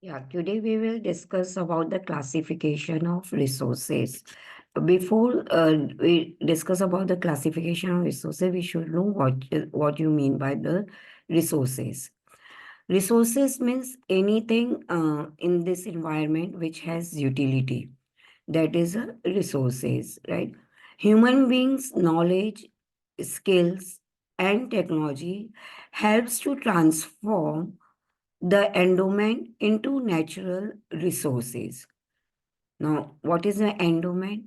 Yeah, today we will discuss about the classification of resources. Before we discuss about the classification of resources, we should know what you mean by the resources. Resources means anything in this environment which has utility. That is resources, right? Human beings' knowledge, skills, and technology helps to transform the endowment into natural resources. Now, what is the endowment?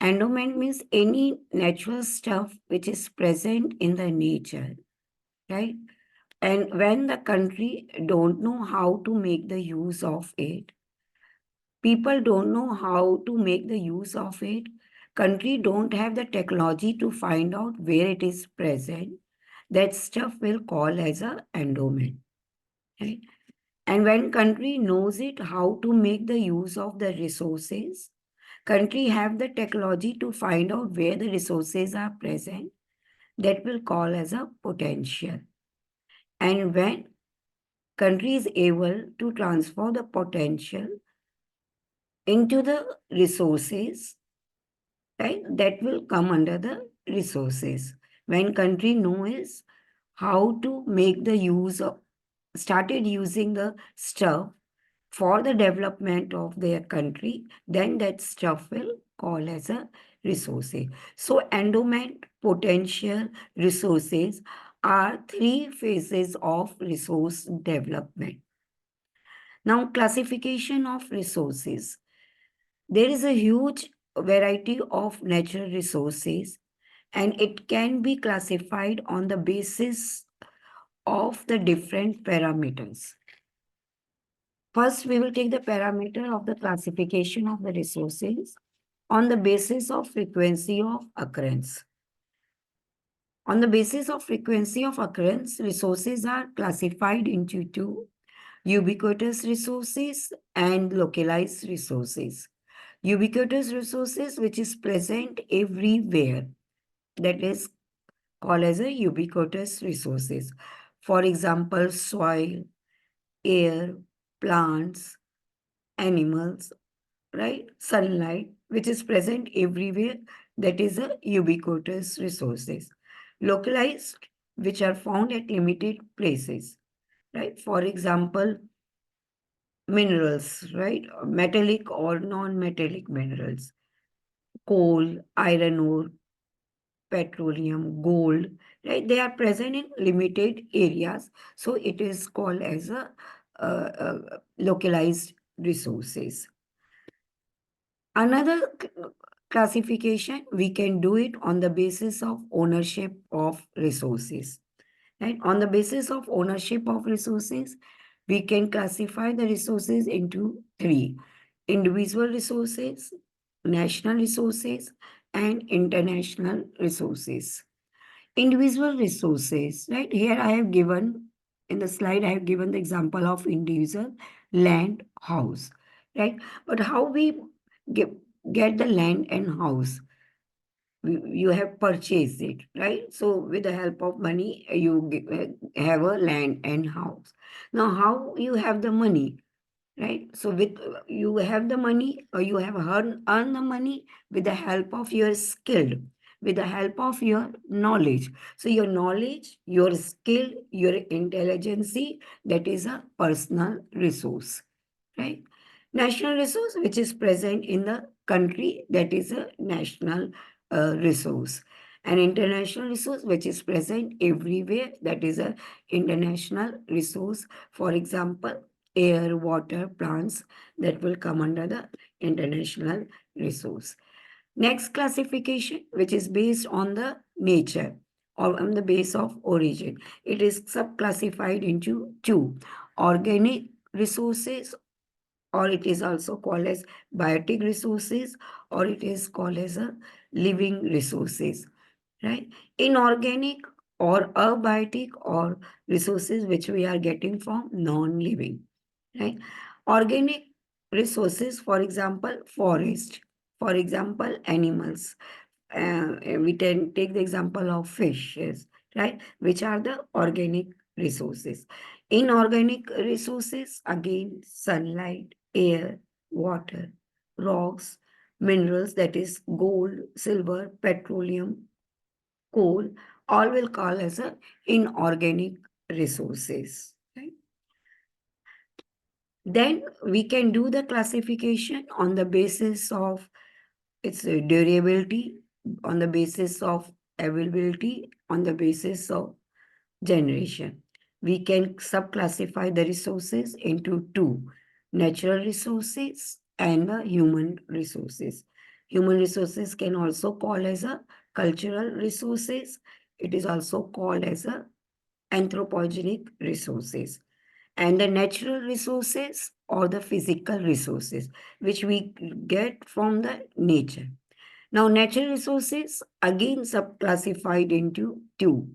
Endowment means any natural stuff which is present in the nature, right? And when the country don't know how to make the use of it, people don't know how to make the use of it, country don't have the technology to find out where it is present, that stuff will call as a endowment, right? And when country knows it how to make the use of the resources, country have the technology to find out where the resources are present, that will call as a potential. And when country is able to transfer the potential into the resources, right, that will come under the resources. When country knows how to make the use of, started using the stuff for the development of their country, then that stuff will call as a resources. So endowment, potential, resources are three phases of resource development. Now, classification of resources. There is a huge variety of natural resources, and it can be classified on the basis of the different parameters. First, we will take the parameter of the classification of the resources on the basis of frequency of occurrence. On the basis of frequency of occurrence, resources are classified into two: ubiquitous resources and localized resources. Ubiquitous resources, which is present everywhere, that is called as a ubiquitous resources. For example, soil, air, plants, animals, right? Sunlight, which is present everywhere, that is a ubiquitous resources. Localized, which are found at limited places, right? For example, minerals, right? Metallic or non-metallic minerals, coal, iron ore, petroleum, gold, right? They are present in limited areas. So it is called as a localized resources. Another classification, we can do it on the basis of ownership of resources. Right? On the basis of ownership of resources, we can classify the resources into three: individual resources, national resources, and international resources. Individual resources, right? Here I have given, in the slide, I have given the example of individual land, house, right? But how we get, get the land and house? You have purchased it, right? So with the help of money, have a land and house. Now, how you have the money, right? So with you have the money, or you have earned the money with the help of your skill, with the help of your knowledge. So your knowledge, your skill, your intelligence, that is a personal resource, right? National resource, which is present in the country, that is a national resource. An international resource, which is present everywhere, that is a international resource. For example, air, water, plants, that will come under the international resource. Next classification, which is based on the nature or on the base of origin. It is subclassified into two: organic resources, or it is also called as biotic resources, or it is called as a living resources, right? Inorganic or abiotic, or resources which we are getting from non-living, right? Organic resources, for example, forest, for example, animals. We can take the example of fishes, right? Which are the organic resources. Inorganic resources, again, sunlight, air, water, rocks, minerals, that is gold, silver, petroleum, coal, all will call as a inorganic resources. Right? Then we can do the classification on the basis of its durability, on the basis of availability, on the basis of generation. We can subclassify the resources into two: natural resources and the human resources. Human resources can also call as a cultural resources. It is also called as a anthropogenic resources. And the natural resources or the physical resources which we get from the nature. Now, natural resources again subclassified into two: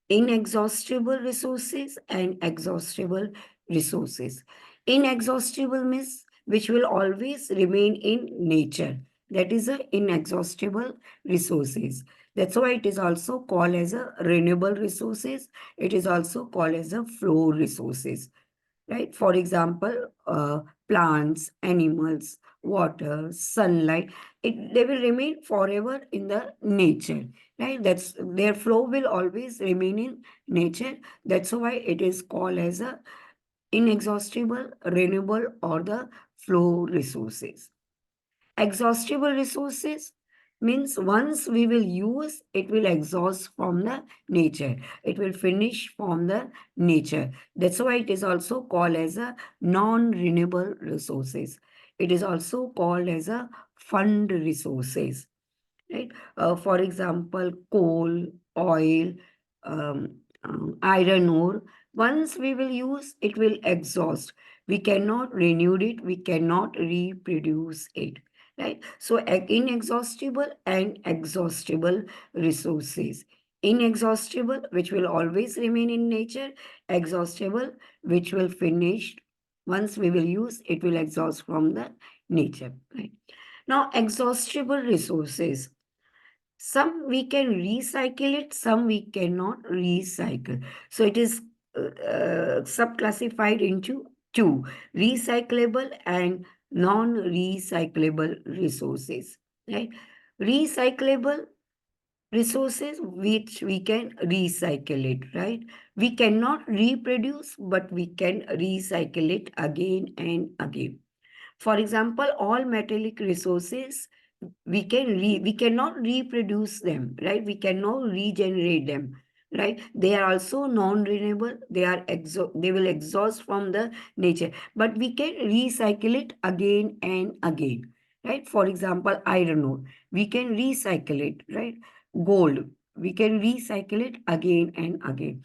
inexhaustible resources and exhaustible resources. Inexhaustible means which will always remain in nature. That is a inexhaustible resources. That's why it is also called as a renewable resources. It is also called as a flow resources, right? For example, plants, animals, water, sunlight, they will remain forever in the nature, right? That's their flow will always remain in nature. That's why it is called as a inexhaustible, renewable, or the flow resources. Exhaustible resources means once we will use, it will exhaust from the nature. It will finish from the nature. That's why it is also called as a non-renewable resources. It is also called as a fund resources, right? For example, coal, oil, iron ore. Once we will use, it will exhaust. We cannot renew it. We cannot reproduce it, right? So inexhaustible and exhaustible resources. Inexhaustible, which will always remain in nature. Exhaustible, which will finish. Once we will use, it will exhaust from the nature, right? Now, exhaustible resources. Some we can recycle it, some we cannot recycle. So it is subclassified into two: recyclable and non-recyclable resources. Right? Recyclable resources which we can recycle it, right? We cannot reproduce, but we can recycle it again and again. For example, all metallic resources we cannot reproduce them, right? We cannot regenerate them, right? They are also non-renewable. They will exhaust from the nature, but we can recycle it again and again, right? For example, iron ore, we can recycle it, right? Gold, we can recycle it again and again.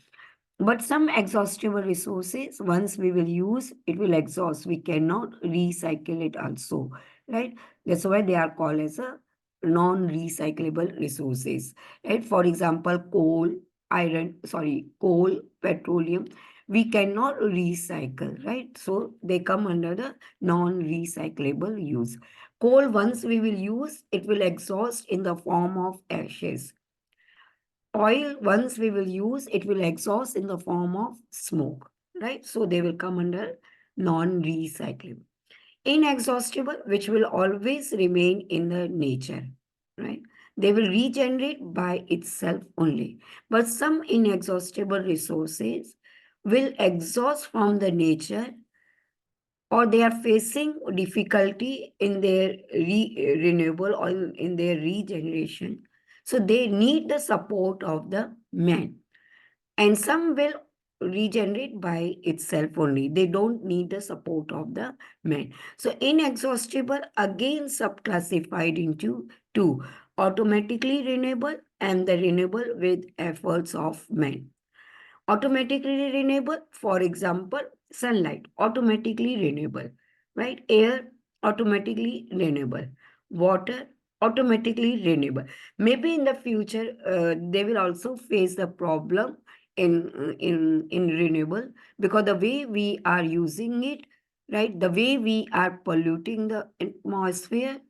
But some exhaustible resources, once we will use, it will exhaust. We cannot recycle it also, right? That's why they are called as a non-recyclable resources, right? For example, coal, petroleum, we cannot recycle, right? So they come under the non-recyclable use. Coal, once we will use, it will exhaust in the form of ashes. Oil, once we will use, it will exhaust in the form of smoke, right? So they will come under non-recyclable. Inexhaustible, which will always remain in the nature, right? They will regenerate by itself only. But some inexhaustible resources will exhaust from the nature, or they are facing difficulty in their renewable or in their regeneration. So they need the support of the man. And some will regenerate by itself only. They don't need the support of the man. So inexhaustible again subclassified into two: automatically renewable and the renewable with efforts of man. Automatically renewable, for example, sunlight, automatically renewable, right? Air, automatically renewable. Water, automatically renewable. Maybe in the future, they will also face the problem in renewable, because the way we are using it, right? The way we are polluting the atmosphere,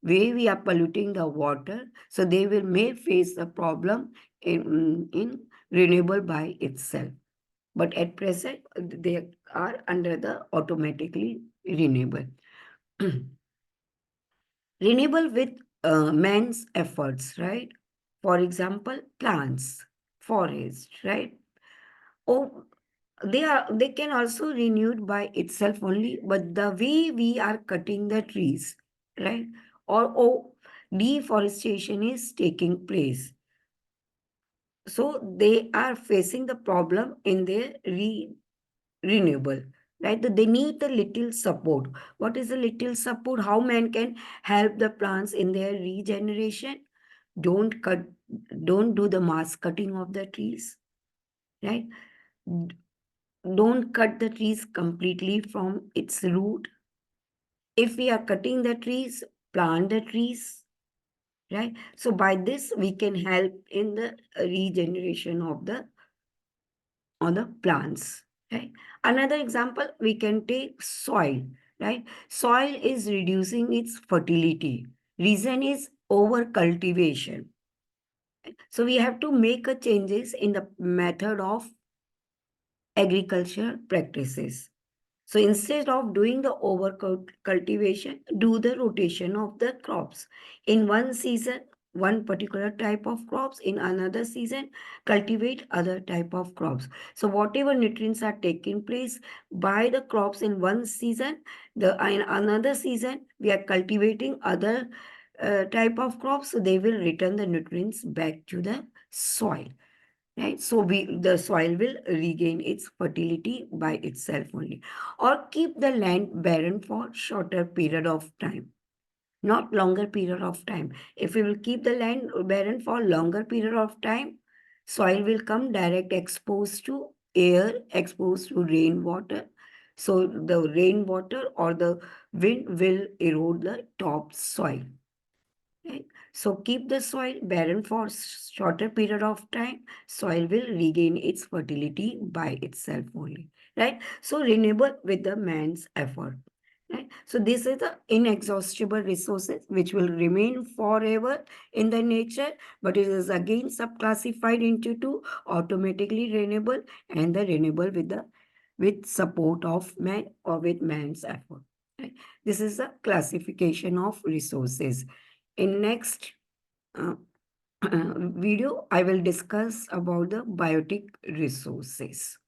way we are polluting the water, so they will may face the problem in renewable by itself. but at present they are under the automatically renewable. Renewable with man's efforts, right? For example, plants, forest, right? Oh, they can also renewed by itself only, but the way we are cutting the trees, right? Or deforestation is taking place. So they are facing the problem in their renewable, right? They need the little support. What is the little support? How man can help the plants in their regeneration? Don't cut, don't do the mass cutting of the trees, right? Don't cut the trees completely from its root. If we are cutting the trees, plant the trees, right? So by this we can help in the regeneration of the plants, right? Another example we can take soil, right? Soil is reducing its fertility. Reason is over cultivation. So we have to make a changes in the method of agriculture practices. So instead of doing the over cultivation, do the rotation of the crops. In one season, one particular type of crops, in another season, cultivate other type of crops. So whatever nutrients are taking place by the crops in one season, in another season, we are cultivating other type of crops, so they will return the nutrients back to the soil, right? So the soil will regain its fertility by itself only. Or keep the land barren for shorter period of time, not longer period of time. If we will keep the land barren for longer period of time, soil will come direct exposed to air, exposed to rainwater. So the rainwater or the wind will erode the top soil. Right? So keep the soil barren for shorter period of time. Soil will regain its fertility by itself only. Right? So renewable with the man's effort. Right? So this is the inexhaustible resources which will remain forever in the nature, but it is again subclassified into two: automatically renewable and the renewable with support of man or with man's effort. Right? This is a classification of resources. In next uh, video, I will discuss about the biotic resources.